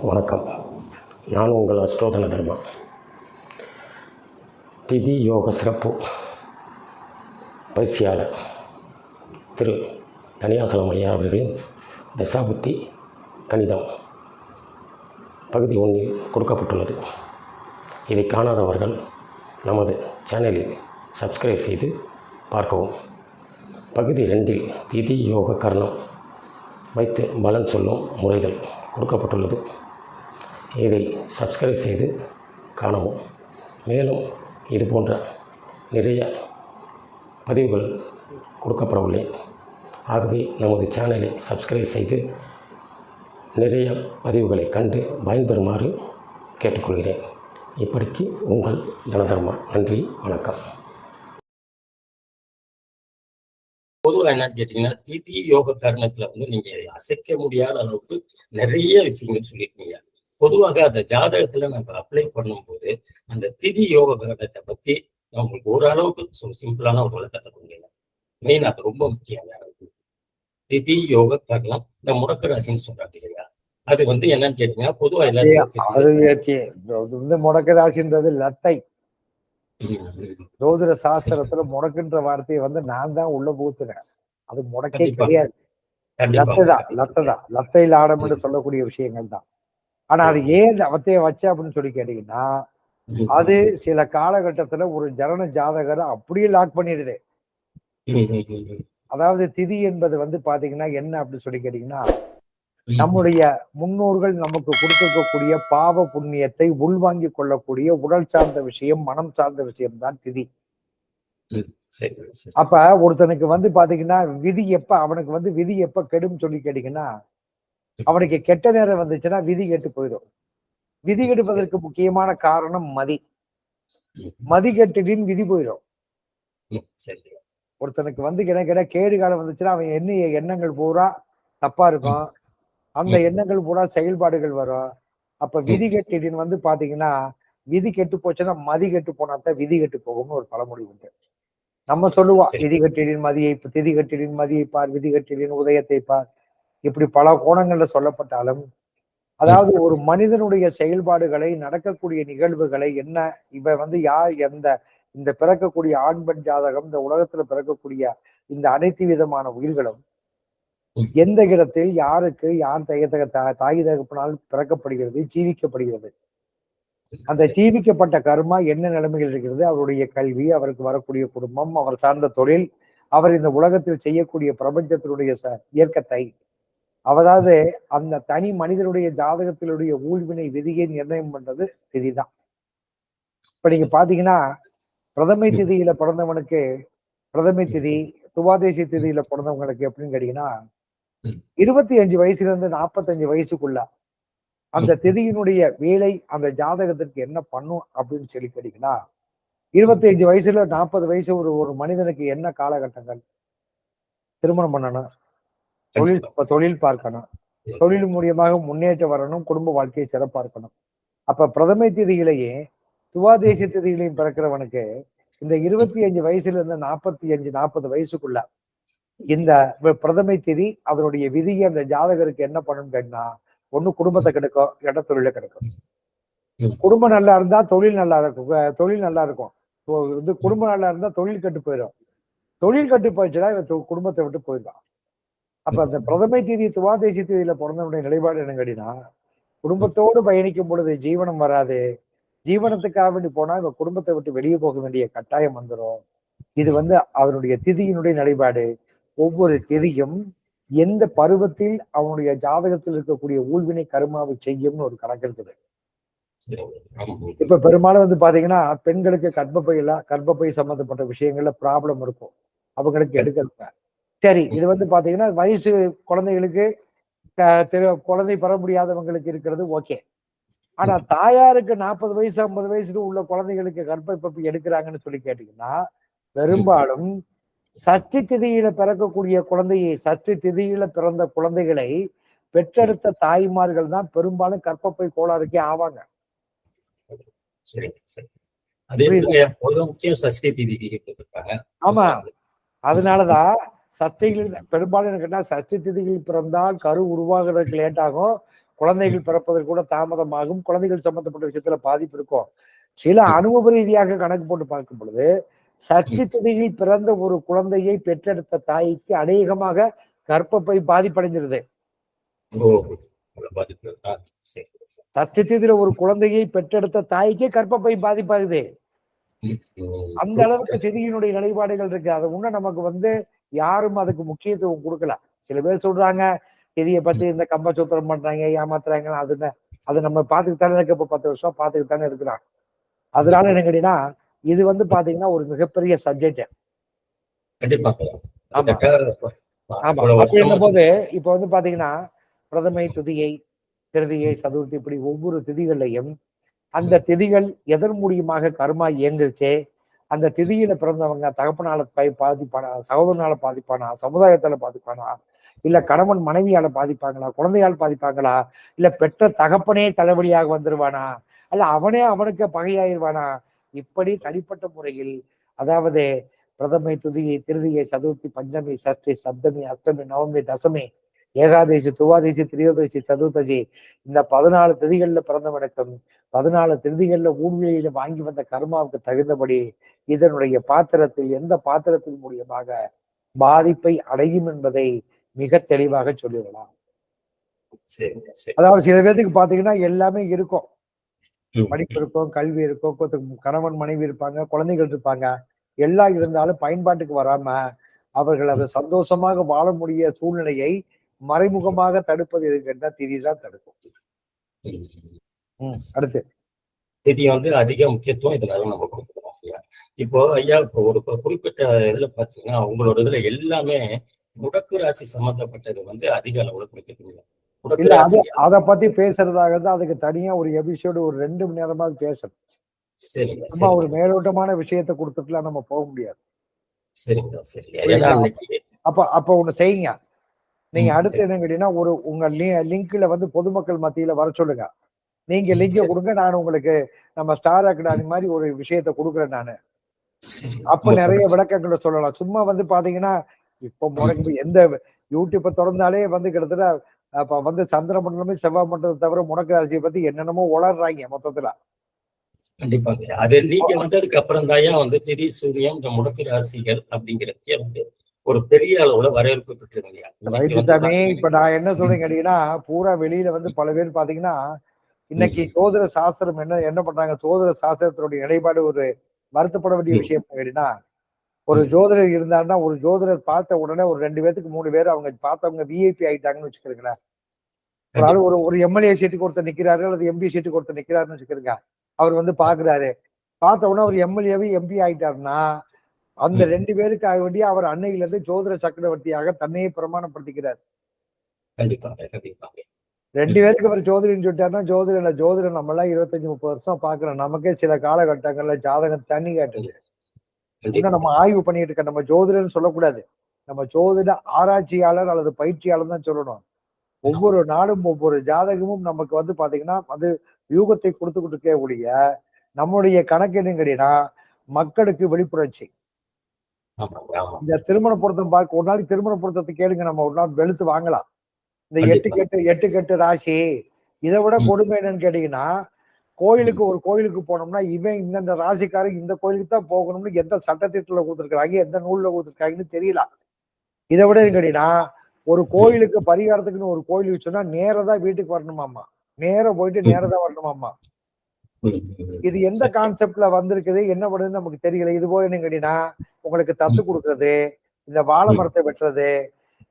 வணக்கம். நான் உங்கள் அஸ்ட்ரோதன தர்மா. திதி யோக சிறப்பு பயிற்சியாளர் திரு தனியாசலம் ஐயா அவர்களின் தசாபுத்தி கணிதம் பகுதி 1 கொடுக்கப்பட்டுள்ளது. இதை காணாதவர்கள் நமது சேனலில் சப்ஸ்கிரைப் செய்து பார்க்கவும். பகுதி 2 திதி யோக கர்ணம் வைத்து பலன் சொல்லும் முறைகள் கொடுக்கப்பட்டுள்ளது. இதை சப்ஸ்கிரைப் செய்து காணவும். மேலும் இது போன்ற நிறைய பதிவுகள் கொடுக்கப்பட உள்ளேன். ஆகவே நமது சேனலை சப்ஸ்கிரைப் செய்து நிறைய பதிவுகளை கண்டு பயன்பெறுமாறு கேட்டுக்கொள்கிறேன். இப்படிக்கு உங்கள் தனதர்மா. நன்றி, வணக்கம். பொதுவாக என்னன்னு கேட்டீங்கன்னா, திதி யோக கர்ணத்துல நீங்க அசைக்க முடியாத அளவுக்கு நிறைய விஷயங்கள் சொல்லியிருக்கீங்க. பொதுவாக அந்த ஜாதகத்துல நம்ம அப்ளை பண்ணும்போது அந்த திதி யோக கர்ணத்தை பத்தி உங்களுக்கு ஓரளவுக்கு சிம்பிளான ஒரு விளக்கத்தை கொடுங்க. மெயின் அது ரொம்ப முக்கியம். திதி யோக கர்ணம் இந்த முடக்க ராசின்னு சொல்றாங்க இல்லையா, அது என்னன்னு கேட்டீங்கன்னா பொதுவா எல்லாத்தையும் முடக்க ராசின்றது லத்தை. ஜோதிட சாஸ்திரத்துல முடக்குன்ற வார்த்தையை நான் தான் உள்ள புகுத்துறேன். அது முடக்கே கிடையாது, லத்தைதான். லத்தையில் ஆடம் என்று சொல்லக்கூடிய விஷயங்கள் தான். ஆனா அது ஏன் அவத்தைய வச்ச அப்படின்னு சொல்லி கேட்டீங்கன்னா, அது சில காலகட்டத்துல ஒரு ஜனன ஜாதகரை அப்படியே லாக் பண்ணிடுது. அதாவது திதி என்பது பாத்தீங்கன்னா என்ன அப்படின்னு சொல்லி கேட்டீங்கன்னா, நம்முடைய முன்னோர்கள் நமக்கு கொடுத்திருக்கக்கூடிய பாவ புண்ணியத்தை உள்வாங்கி கொள்ளக்கூடிய உடல் சார்ந்த விஷயம், மனம் சார்ந்த விஷயம் தான் திதி. அப்ப ஒருத்தனுக்கு பாத்தீங்கன்னா அவனுக்கு விதி எப்ப கெடும் சொல்லி கேட்டீங்கன்னா, அவனுக்கு கெட்ட நேரம் வந்துச்சுன்னா விதி கெட்டு போயிடும். விதி கெடுப்பதற்கு முக்கியமான காரணம் மதி கெட்டுடின் விதி போயிடும். ஒருத்தனுக்கு கிட கேடு காலம் வந்துச்சுன்னா அவன் எண்ணங்கள் பூரா தப்பா இருக்கும். அந்த எண்ணங்கள் பூரா செயல்பாடுகள் வரும். அப்ப விதி கெட்டிடின் பாத்தீங்கன்னா, விதி கெட்டு போச்சுன்னா மதி கெட்டு போனாத்தான் விதி கெட்டு போகும்னு ஒரு பழமொழி உண்டு. நம்ம சொல்லுவோம், விதி கெட்டிடின் மதியை திதி கெட்டிடின் மதியை பார், விதி கெட்டிடின் உதயத்தை பார். இப்படி பல கோணங்கள்ல சொல்லப்பட்டாலும், அதாவது ஒரு மனிதனுடைய செயல்பாடுகளை, நடக்கக்கூடிய நிகழ்வுகளை என்ன இவ யார் இந்த பிறக்கக்கூடிய ஆண் பெண் ஜாதகம், இந்த உலகத்துல பிறக்கக்கூடிய இந்த அனைத்து விதமான உயிர்களும் எந்த இடத்தில் யாருக்கு யார் தாய் தகப்பனால் பிறக்கப்படுகிறது, ஜீவிக்கப்படுகிறது. அந்த ஜீவிக்கப்பட்ட கர்மா என்ன நிலைமைகள் இருக்கிறது, அவருடைய கல்வி, அவருக்கு வரக்கூடிய குடும்பம், அவர் சார்ந்த தொழில், அவர் இந்த உலகத்தில் செய்யக்கூடிய பிரபஞ்சத்தினுடைய இயக்கத்தை, அதாவது அந்த தனி மனிதனுடைய ஜாதகத்தினுடைய ஊழ்வினை விதியை நிர்ணயம் பண்றது திதிதான். இப்ப நீங்க பாத்தீங்கன்னா, பிரதமை திதியில பிறந்தவனுக்கு பிரதமை திதி, துவாதேசி திதியில பிறந்தவங்களுக்கு எப்படின்னு கேட்டீங்கன்னா, 25 வயசுல இருந்து 45 வயசுக்குள்ள அந்த திதியினுடைய வேலை அந்த ஜாதகத்திற்கு என்ன பண்ணும் அப்படின்னு சொல்லி கேட்டீங்கன்னா, 25 வயசுல 40 வயசு ஒரு மனிதனுக்கு என்ன காலகட்டங்கள்? திருமணம் பண்ணணும், தொழில் பார்க்கணும், தொழில் மூலியமாக முன்னேற்றம் வரணும், குடும்ப வாழ்க்கையை சிறப்பா இருக்கணும். அப்ப பிரதமை திதியிலேயே துவாதேசி திதியிலையும் பிறக்கிறவனுக்கு இந்த 25 வயசுல இருந்து 45-40 வயசுக்குள்ள இந்த பிரதமை திதி அதனுடைய விதியை அந்த ஜாதகருக்கு என்ன பண்ணணும் கேட்டா, ஒண்ணு குடும்பத்தை கிடைக்கும், இட தொழில கிடைக்கும். குடும்பம் நல்லா இருந்தா தொழில் நல்லா இருக்கும். குடும்பம் நல்லா இருந்தா தொழில் கட்டு போயிடும். தொழில் கட்டு போயிடுச்சுன்னா குடும்பத்தை விட்டு போயிடலாம். அப்ப அந்த பிரதமை திதி துவாதேசி திதியில பிறந்தவனுடைய நிலைப்பாடு என்ன கேட்டீங்கன்னா, குடும்பத்தோடு பயணிக்கும் பொழுது ஜீவனம் வராது. ஜீவனத்துக்காக வேண்டி போனா இவன் குடும்பத்தை விட்டு வெளியே போக வேண்டிய கட்டாயம் வந்துடும். இது அவனுடைய திதியினுடைய நிலைப்பாடு. ஒவ்வொரு திதியும் எந்த பருவத்தில் அவனுடைய ஜாதகத்தில் இருக்கக்கூடிய ஊழ்வினை கருமாவை செய்யும்னு ஒரு கணக்கு இருக்குது. இப்ப பெரும்பாலும் பாத்தீங்கன்னா, பெண்களுக்கு கர்ப்பப்பை சம்பந்தப்பட்ட விஷயங்கள்ல ப்ராப்ளம் இருக்கும், அவங்களுக்கு எடுக்க. சரி, இது பாத்தீங்கன்னா வயசு குழந்தைகளுக்கு குழந்தை பெற முடியாதவங்களுக்கு இருக்கிறது ஓகே. ஆனா தாயாருக்கு 40 வயசு 50 வயசுக்கு உள்ள குழந்தைகளுக்கு கர்ப்பப்பை எடுக்கிறாங்கன்னு சொல்லி கேட்டீங்கன்னா, பெரும்பாலும் சஷ்டி திதியில பிறக்கக்கூடிய சஷ்டி திதியில பிறந்த குழந்தைகளை பெற்றெடுத்த தாய்மார்கள் தான் பெரும்பாலும் கர்ப்பப்பை கோளாறுக்கே ஆவாங்க. ஆமா, அதனாலதான் சஷ்டிகள் பெரும்பாலும் கேட்டா சஷ்டி திதிகள் பிறந்தால் கரு உருவாகிறதுக்கு லேட் ஆகும், குழந்தைகள் பிறப்பதற்கு கூட தாமதமாகும், குழந்தைகள் சம்பந்தப்பட்ட விஷயத்துல பாதிப்பு இருக்கும். சில அனுபவ ரீதியாக கணக்கு போட்டு பார்க்கும் பொழுது சஷ்டி திதியில் பிறந்த ஒரு குழந்தையை பெற்றெடுத்த தாய்க்கு அநேகமாக கர்ப்பப்பை பாதிப்படைஞ்சிருது. சஷ்டி திதியில ஒரு குழந்தையை பெற்றெடுத்த தாய்க்கே கர்ப்பப்பை பாதிப்பாகுது. அந்த அளவுக்கு திதியினுடைய நிலைப்பாடுகள் இருக்கு. அதை இன்னும் நமக்கு யாரும் அதுக்கு முக்கியத்துவம் கொடுக்கல. சில பேர் சொல்றாங்க திதியை பத்தி இந்த கம்ப சூத்திரம் பண்றாங்க, ஏமாத்துறாங்க. அது நம்ம பார்த்துக்கிட்டானே இருக்க, இப்ப 10 வருஷம் பார்த்துக்கிட்டானே இருக்கிறான். அதனால என்ன கேட்டீங்கன்னா இது பாத்தீங்கன்னா ஒரு மிகப்பெரிய சப்ஜெக்ட். ஆமா ஆமா. அப்படி போது இப்ப பாத்தீங்கன்னா பிரதமை, துதியை, திருதியை, சதுர்த்தி, இப்படி ஒவ்வொரு திதிகள்லையும் அந்த திதிகள் எதன் மூலியமாக கர்மா இயங்குச்சே, அந்த திதியில பிறந்தவங்க தகப்பனால பாதிப்பானா, சகோதரனால பாதிப்பானா, சமுதாயத்தால பாதிப்பானா, இல்ல கணவன் மனைவியால பாதிப்பாங்களா, குழந்தையால் பாதிப்பாங்களா, இல்ல பெற்ற தகப்பனே தலைவலியாக வந்துருவானா, அல்ல அவனே அவனுக்கு பகையாயிருவானா, இப்படி தனிப்பட்ட முறையில் அதாவது பிரதமை, துதியை, திருதியை, சதுர்த்தி, பஞ்சமி, சஷ்டி, சப்தமி, அஷ்டமி, நவமி, தசமி, ஏகாதசி, துவாதசி, திரியோதசி, சதுர்த்தசி, இந்த 14 திதிகள்ல பிறந்தவனுக்கும் 14 திருதிகள்ல ஊழ்வியையில வாங்கி வந்த கர்மாவுக்கு தகுந்தபடி இதனுடைய பாத்திரத்தில் எந்த பாத்திரத்தின் மூலியமாக பாதிப்பை அடையும் என்பதை மிக தெளிவாக சொல்லிடலாம். அதாவது சில பேருக்கு பாத்தீங்கன்னா எல்லாமே இருக்கும், படிப்பு இருக்கும், கல்வி இருக்கும், கணவன் மனைவி இருப்பாங்க, குழந்தைகள் இருப்பாங்க, எல்லாம் இருந்தாலும் பயன்பாட்டுக்கு வராம அவர்கள் அதை சந்தோஷமாக வாழ முடிய சூழ்நிலையை மறைமுகமாக தடுப்பது எதுக்குன்னா திதி தான் தடுக்கும். அடுத்து திதி அதிக முக்கியத்துவம் இதனால நம்ம கொடுக்குறோம் ஐயா. இப்போ ஐயா இப்போ ஒரு குறிப்பிட்ட இதுல பாத்தீங்கன்னா அவங்களோட இதுல எல்லாமே முடக்கு ராசி சம்பந்தப்பட்டது அதிக அளவுல கொடுக்குறீங்க. அத பத்தி பேசுறதாக இருந்தா அதுக்கு தனியா ஒரு எபிசோடு ஒரு 2 மணி நேரமாவது பேசணும். நம்ம ஒரு மேலோட்டமான விஷயத்தை கொடுத்துட்டுலாம் நம்ம போக முடியாது. அப்ப ஒண்ணு செய்யுங்க, நீங்க அடுத்து என்ன கேட்டீங்கன்னா உங்க லிங்க்ல பொதுமக்கள் மத்தியில வர சொல்லுங்க. நீங்க லிங்க கொடுங்க, நான் உங்களுக்கு நம்ம ஸ்டார் அகாடமி மாதிரி ஒரு விஷயத்த கொடுக்குறேன் நானு. அப்ப நிறைய விளக்கங்களை சொல்லலாம். சும்மா பாத்தீங்கன்னா இப்ப எந்த யூடியூப்பை திறந்தாலே கிட்டத்தட்ட அப்ப சந்திர மண்டலமே செவ்வாய் மண்டலத்தை தவிர முடக்கு ராசியை பத்தி என்னென்னமோ உளர்றாங்க மொத்தத்துல. கண்டிப்பாங்க. அது நீங்க வந்ததுக்கு அப்புறம் தான் திதி, சூரியம், இந்த முடக்கு ராசிகள் அப்படிங்கிறதே ஒரு பெரிய அளவுல வரவேற்பு பெற்றிருந்தீங்க. இப்ப நான் என்ன சொல்றேன் கேட்டீங்கன்னா பூரா வெளியில பல பேர் பாத்தீங்கன்னா இன்னைக்கு ஜோதிட சாஸ்திரம் என்ன பண்றாங்க, ஜோதிட சாஸ்திரத்தினுடைய நிலைப்பாடு ஒரு வருத்தப்பட வேண்டிய விஷயம் கேட்டீங்கன்னா, ஒரு ஜோதிடர் இருந்தாருன்னா ஒரு ஜோதிடர் பார்த்த உடனே ஒரு 2 பேருக்கு 3 பேர் அவங்க பார்த்தவங்க விஐபி ஆயிட்டாங்கன்னு வச்சுக்கிறீங்களேன். ஒரு ஆள் ஒரு எம்எல்ஏ சீட்டுக்கு ஒருத்தர் நிக்கிறாரு அல்லது எம்பி சீட்டுக்கு ஒருத்தர் நிக்கிறாருன்னு வச்சுக்கிறீங்க. அவர் பாக்குறாரு, பார்த்த உடனே அவர் எம்எல்ஏவி எம்பி ஆயிட்டாருன்னா அந்த 2 பேருக்கு ஆக வேண்டிய அவர் அன்னையில இருந்து ஜோதிட சக்கரவர்த்தியாக தன்னையே பிரமாணப்படுத்திக்கிறார். 2 பேருக்கு அவர் ஜோதிடன்னு சொல்லிட்டாருன்னா ஜோதிடம் நம்ம எல்லாம் 25-30 வருஷம் பாக்குறோம். நமக்கே சில காலகட்டங்கள்ல ஜாதகம் தண்ணி காட்டுது. இன்னும் நம்ம ஆய்வு பண்ணிட்டு இருக்க, நம்ம ஜோதிடன்னு சொல்லக்கூடாது, நம்ம ஜோதிட ஆராய்ச்சியாளர் அல்லது பயிற்சியாளர் தான் சொல்லணும். ஒவ்வொரு நாளும் ஒவ்வொரு ஜாதகமும் நமக்கு பாத்தீங்கன்னா யூகத்தை கொடுத்துக்கிட்டு இருக்கக்கூடிய நம்முடைய கணக்கு என்னங்கன்னா மக்களுக்கு வெளிப்புணர்ச்சி. இந்த திருமண பொருத்தம் பார்க்க ஒரு நாளைக்கு திருமண பொருத்தத்தை கேளுங்க, நம்ம ஒரு நாள் வெளுத்து வாங்கலாம். இந்த 8 கெட்டு ராசி இதை விட கொடுமை என்னன்னு கேட்டீங்கன்னா, ஒரு கோயிலுக்கு போனோம்னா இவன் இந்த ராசிக்காரங்க இந்த கோயிலுக்கு தான் போகணும்னு எந்த சட்டத்திட்டத்துல கொடுத்துருக்காங்க, எந்த நூல்ல கொடுத்துருக்காங்கன்னு தெரியல. இதை விட கேட்டீங்கன்னா ஒரு கோயிலுக்கு பரிகாரத்துக்குன்னு ஒரு கோயிலுக்கு சொன்னா நேரதான் வீட்டுக்கு வரணுமாமா, நேரம் போயிட்டு நேரதான் வரணுமாமா. இது எந்த கான்செப்ட்ல வந்திருக்குது, என்ன பண்ணுதுன்னு நமக்கு தெரியல. இது போல என்ன கேட்டீங்கன்னா உங்களுக்கு தத்து கொடுக்கறது, இந்த வாழை மரத்தை வெட்டுறது,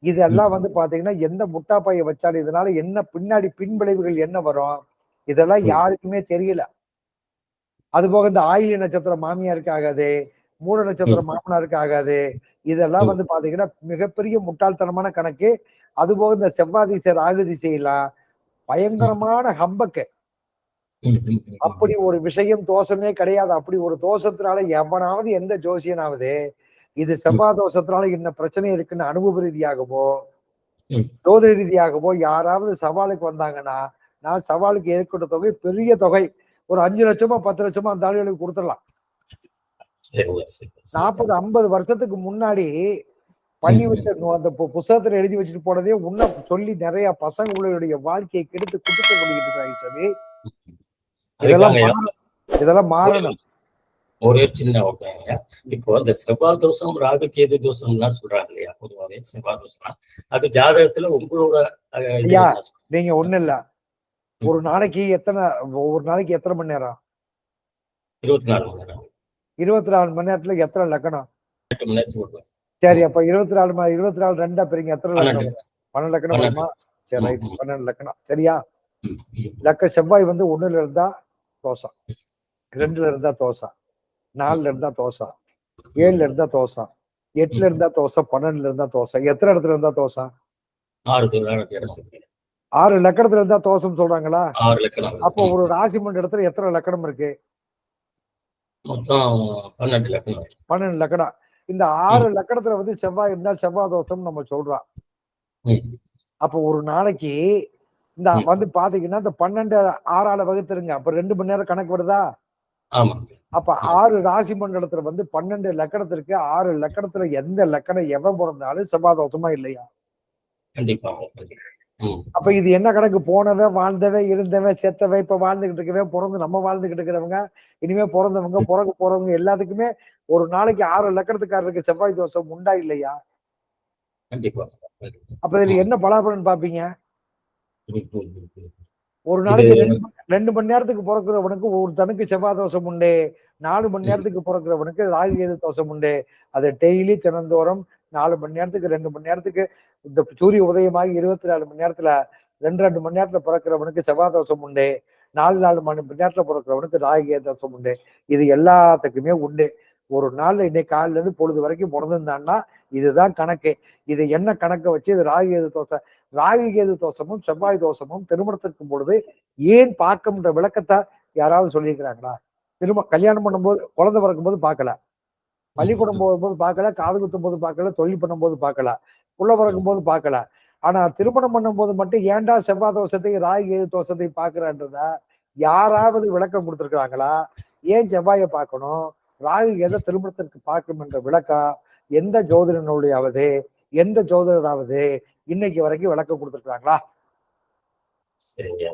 இதெல்லாம் பாத்தீங்கன்னா எந்த முட்டாப்பைய வச்சாலும் இதனால என்ன பின்னாடி பின்விளைவுகள் என்ன வரும் இதெல்லாம் யாருக்குமே தெரியல. அதுபோக இந்த ஆயில்ய நட்சத்திரம் மாமியாருக்கு ஆகாது, மூல நட்சத்திரம் மாமனாருக்கு ஆகாது. இதெல்லாம் பாத்தீங்கன்னா மிகப்பெரிய முட்டாள்தனமான கணக்கு. அதுபோக இந்த செவ்வாய் திசை ராகு திசையெல்லாம் பயங்கரமான ஹம்பக்கு. அப்படி ஒரு விஷயம் தோஷமே கிடையாது. அப்படி ஒரு தோஷத்தினால எவனாவது எந்த ஜோசியனாவது இது செவ்வாய் தோஷத்தினால என்ன பிரச்சனை இருக்குன்னு அனுபவ ரீதியாகவோ ஜோதிட ரீதியாகவோ யாராவது சவாலுக்கு வந்தாங்கன்னா நான் சவாலுக்கு ஏற்கொண்ட தொகை பெரிய தொகை, ஒரு 5 லட்சமோ 10 லட்சமோ அந்த ஆளுகளுக்கு கொடுத்துடலாம். 40-50 வருஷத்துக்கு முன்னாடி பண்ணி வச்ச அந்த புஸ்தகத்துல எழுதி வச்சுட்டு போனதே உன்ன சொல்லி நிறைய பசங்களுடைய வாழ்க்கையை கெடுத்து குடுக்க முடியுது. இதெல்லாம் அதுக்காங்க இதெல்லாம் மாறணும். ஒரே சின்ன ஓகேங்க. இப்போ இந்த செவ்வாய் தோஷம், ராகு கேது தோஷம்லாம் சொல்றாங்க இல்லையா? பொதுவாவே செவ்வாய் தோஷம் அது ஜாதகத்துல உங்களோட ஐயா நீங்க ஒண்ணு இல்ல, ஒரு நாளைக்கு எத்தனை மணி நேரம்? 24 மணி நேரம். 24 மணி நேரத்துல எத்தனை லக்கணம்? 8 மணி நேரத்துக்கு வருவேன். சரி, அப்ப 24 2 பிரிங்க எத்தனை லக்கணம்? 12 லக்கணம் வருமா? சரி, ரைட், 12 லக்கணம். சரியா? செவ்வாய் வந்து 1ல இருந்தா தோஷம், 2ல இருந்தா தோஷம், 4ல இருந்தா தோஷம், 7ல இருந்தா தோஷம், 8ல இருந்தா தோஷம், 12ல இருந்தா தோஷம். எத்தனை இடத்துல இருந்தா தோஷம்? 6 லக்கணத்துல இருந்தா தோஷம் சொல்றாங்களா? 6 லக்கணம். அப்போ ஒரு ராசி மன்ற இடத்துல எத்தனை லக்கணம் இருக்கு? மொத்தம் 12 லக்கணம். 12 லக்கணம். இந்த 6 லக்கணத்துல வந்து செவ்வாய் இருந்தா செவ்வாய் தோஷம் நம்ம சொல்றோம். அப்போ ஒரு நாளைக்கு இந்த வந்து பாத்தீங்கன்னா இந்த 12 6ஆல வகுத்துருங்க, அப்ப 2 மணி நேரம் கணக்கு வருதா? அப்ப 6 ராசி மண்டலத்துல வந்து 12 லக்கணத்திற்கு 6 லக்கணத்துல எந்த லக்கணம் எவன் பிறந்தாலும் செவ்வாய் தோஷமா இல்லையா? கண்டிப்பா. அப்ப இது என்ன கணக்கு? போனவன், வாழ்ந்தவன், இருந்தவன், செத்தவன், இப்ப வாழ்ந்துகிட்டு இருக்கவன், பிறந்து நம்ம வாழ்ந்துகிட்டு இருக்கிறவங்க, இனிமே பிறந்தவங்க, பிறகு போறவங்க எல்லாத்துக்குமே ஒரு நாளைக்கு 6 லக்கணத்துக்காரருக்கு செவ்வாய் தோஷம் உண்டா இல்லையா? கண்டிப்பா. அப்ப இதுல என்ன பலாபலன் பாப்பீங்க? ஒரு நாளைக்கு 2 மணி நேரத்துக்கு பிறக்கிறவனுக்கு ஒருத்தனுக்கு செவ்வாய் தோஷம் உண்டு, 4 மணி நேரத்துக்கு பிறக்கிறவனுக்கு ராகு கேது தோஷம் உண்டு. அது டெய்லி தினந்தோறும் 4 மணி நேரத்துக்கு 2 மணி நேரத்துக்கு இந்த சூரிய உதயமாகி 24 மணி நேரத்துல 2 மணி நேரத்துல பிறக்கிறவனுக்கு செவ்வாய் தோஷம் உண்டு, 4 மணி நேரத்துல பிறக்கிறவனுக்கு ராகு கேது தோஷம் உண்டு. இது எல்லாத்துக்குமே உண்டு. ஒரு நாள்ல இன்னைக்கு காலையில இருந்து பொழுது வரைக்கும் பிறந்திருந்தான்னா இதுதான் கணக்கு. இது என்ன கணக்கை வச்சு இது ராகு கேது தோஷமும் செவ்வாய் தோஷமும் திருமணத்திற்கும் பொழுது ஏன் பார்க்கும்ன்ற விளக்கத்தை யாராவது சொல்லியிருக்கிறாங்களா? கல்யாணம் பண்ணும்போது, குழந்தை பிறக்கும் போது பார்க்கல, பள்ளிக்கூடம் போகும்போது பார்க்கல, காது குத்தும் போது பார்க்கல, தொழில் பண்ணும்போது பார்க்கல, புள்ள பிறக்கும் போது பார்க்கல. ஆனா திருமணம் பண்ணும் போது மட்டும் ஏன்டா செவ்வாய் தோஷத்தையும் ராகு கேது தோஷத்தையும் பார்க்கிறன்றத யாராவது விளக்கம் கொடுத்திருக்கிறாங்களா? ஏன் செவ்வாயை பார்க்கணும், ராகு கேது திருமணத்திற்கு பார்க்கணும் என்ற விளக்கம் எந்த ஜோதிடனுடையாவது எந்த ஜோதிடராவது இன்னைக்கு வரைக்கும் விளக்கம் கொடுத்திருக்காங்களா? சரிங்க.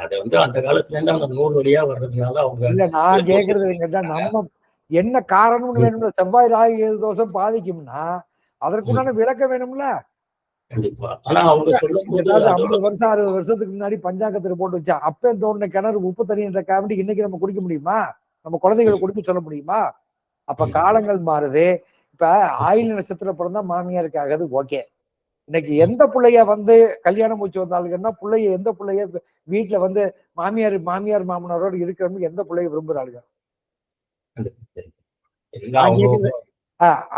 அது வந்து அந்த காலத்துல இருந்து அந்த நூல் வழியா வர்றதுனால அவங்க இல்ல, நான் கேக்குறது நம்ம என்ன காரணம்னு வேணும்ல. செவ்வாய் ராகு கேது தோஷம் பாதிக்கும்னா அதற்குண்டான விளக்கம் வேணும்ல. கண்டிப்பா. ஆனா அவங்க சொல்லும்போது 50 வருஷம் 60 வருஷத்துக்கு முன்னாடி பஞ்சாங்கத்துல போட்டு வச்சா அப்பே தோணுன கிணறு உப்பு தண்ணின்ற காமெடி இன்னைக்கு நம்ம குடிக்க முடியுமா? நம்ம குழந்தைகளை குடிக்க சொல்ல முடியுமா? அப்ப காலங்கள் மாறுது. இப்ப ஆயில நட்சத்திரம் பிறந்தா மாமியாருக்கு ஆகாது, ஓகே. இன்னைக்கு எந்த பிள்ளைய வந்து கல்யாணம் முடிச்சு வந்தாளுங்கன்னா பிள்ளைய எந்த பிள்ளைய வீட்டுல வந்து மாமியார் மாமனாரோடு இருக்கிறவங்க எந்த பிள்ளைய விரும்புறாளுங்க?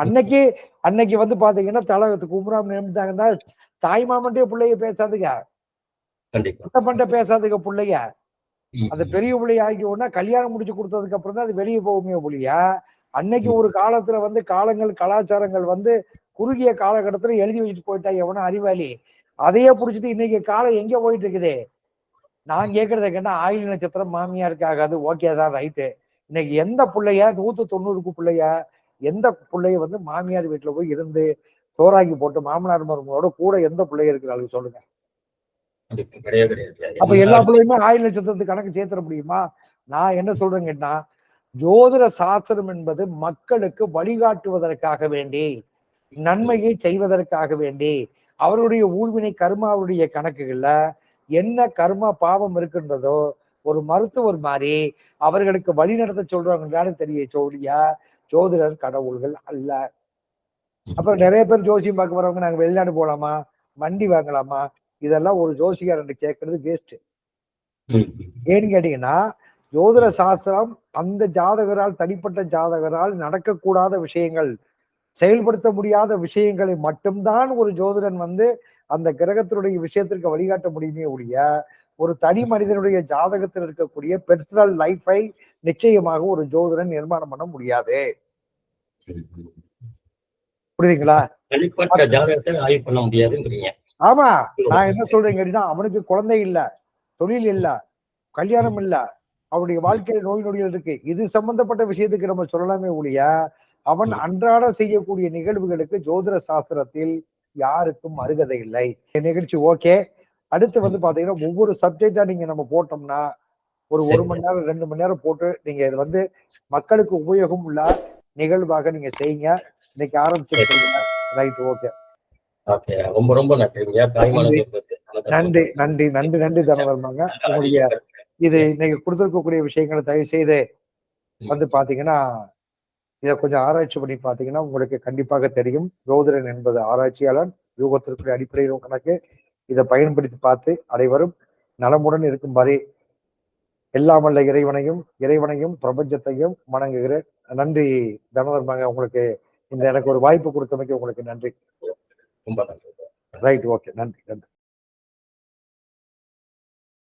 அன்னைக்கு வந்து பாத்தீங்கன்னா தலகத்துக்கு கும்பராம் நியமித்தாங்கன்னா தாய் மாமன்ட்டே பிள்ளைய பேசாதுங்க, பண்ண பேசாதுங்க பிள்ளைய. அந்த பெரிய பிள்ளைய ஆகியோன்னா கல்யாணம் முடிச்சு கொடுத்ததுக்கு அப்புறம் தான் அது வெளியே போகுமே ஒழிய, அன்னைக்கு ஒரு காலத்துல வந்து காலங்கள் கலாச்சாரங்கள் வந்து குறுகிய காலகட்டத்துல எழுதி வச்சுட்டு போயிட்டா எவனா அறிவாளி அதையே புடிச்சிட்டு இன்னைக்கு காலம் எங்க போயிட்டு இருக்குது? நான் கேட்கறத கேட்டா ஆயுள் நட்சத்திரம் மாமியாருக்கு ஆகாது, ஓகே தான், ரைட்டு. இன்னைக்கு எந்த பிள்ளைய 190க்கு பிள்ளைய எந்த பிள்ளைய வந்து மாமியார் வீட்டுல போய் இருந்து சோறாக்கி போட்டு மாமனார் மருமகளோட கூட எந்த பிள்ளைய இருக்கிறாங்க சொல்லுங்க? அப்ப எல்லா பிள்ளையுமே ஆயுள் நட்சத்திரத்துக்கு கணக்கு சேர்த்துட முடியுமா? நான் என்ன சொல்றேன் கேட்டா, ஜோதிட சாஸ்திரம் என்பது மக்களுக்கு வழிகாட்டுவதற்காக வேண்டி, நன்மையை செய்வதற்காக வேண்டி, அவருடைய ஊழ்வினை கர்மாவுடைய கணக்குகள்ல என்ன கர்மா பாவம் இருக்கின்றதோ ஒரு மருத்துவர் மாதிரி அவர்களுக்கு வழி நடத்த சொல்றாங்கன்னு தெரிய சொல்லியா ஜோதிடர் கடவுள்கள் அல்ல. அப்புறம் நிறைய பேர் ஜோசியம் பார்க்க வரவங்க நாங்க வெளிநாடு போலாமா, வண்டி வாங்கலாமா, இதெல்லாம் ஒரு ஜோசியார் கேட்கறது வேஸ்ட். ஏன்னு கேட்டீங்கன்னா ஜோதிட சாஸ்திரம் அந்த ஜாதகரால், தனிப்பட்ட ஜாதகரால் நடக்கக்கூடாத விஷயங்கள், செயல்படுத்த முடியாத விஷயங்களை மட்டும்தான் ஒரு ஜோதிடன் வந்து அந்த கிரகத்தினுடைய விஷயத்திற்கு வழிகாட்ட முடியுமே ஒழிய ஒரு தனி மனிதனுடைய ஜாதகத்தில் இருக்கக்கூடிய பெர்சனல் லைஃபை நிச்சயமாக ஒரு ஜோதிடன் நிர்மாணம் பண்ண முடியாது. புரியுதுங்களா? தனிப்பட்ட ஜாதகத்தை ஆய்வு பண்ண முடியாதுங்கிறீங்க. ஆமா, நான் என்ன சொல்றேன் கேட்டீங்கன்னா, அவனுக்கு குழந்தை இல்ல, தொழில் இல்ல, கல்யாணம் இல்ல, அவருடைய வாழ்க்கையில நோய் நொடிகள் இருக்கு, இது சம்பந்தப்பட்ட விஷயத்துக்கு நம்ம சொல்லலாமே ஒழிய அவன் அன்றாட செய்யக்கூடிய நிகழ்வுகளுக்கு ஜோதிட சாஸ்திரத்தில் யாருக்கும் அருகதை இல்லை. நிகழ்ச்சி ஓகே. அடுத்து வந்து பாத்தீங்கன்னா ஒவ்வொரு சப்ஜெக்டா நீங்க நம்ம போட்டோம்னா ஒரு 1 மணி நேரம் 2 மணி நேரம் போட்டு நீங்க இது வந்து மக்களுக்கு உபயோகம் உள்ள நிகழ்வாக நீங்க செய்யுங்க. இன்னைக்கு ஆரம்பிச்சிருக்கீங்க. Right, okay. ஓகே, ரொம்ப ரொம்ப நன்றிங்க. நன்றி நன்றி நன்றி நன்றி தனவர்மாங்க. உங்களுடைய இது இன்னைக்கு கொடுத்திருக்கக்கூடிய விஷயங்களை தயவு செய்து வந்து பாத்தீங்கன்னா இதை கொஞ்சம் ஆராய்ச்சி பண்ணி பாத்தீங்கன்னா உங்களுக்கு கண்டிப்பாக தெரியும். ஜோதிடன் என்பது ஆராய்ச்சியாளன், யூகத்திற்குரிய அடிப்படையில் கணக்கு. இதை பயன்படுத்தி பார்த்து அனைவரும் நலமுடன் இருக்கும் வரை எல்லாம் வல்ல இறைவனையும் பிரபஞ்சத்தையும் வணங்குகிறேன். நன்றி தனவர்மாங்க. உங்களுக்கு இந்த எனக்கு ஒரு வாய்ப்பு கொடுத்தமைக்கு உங்களுக்கு நன்றி. ரொம்ப நன்றி. Right, okay. நன்றி நன்றி.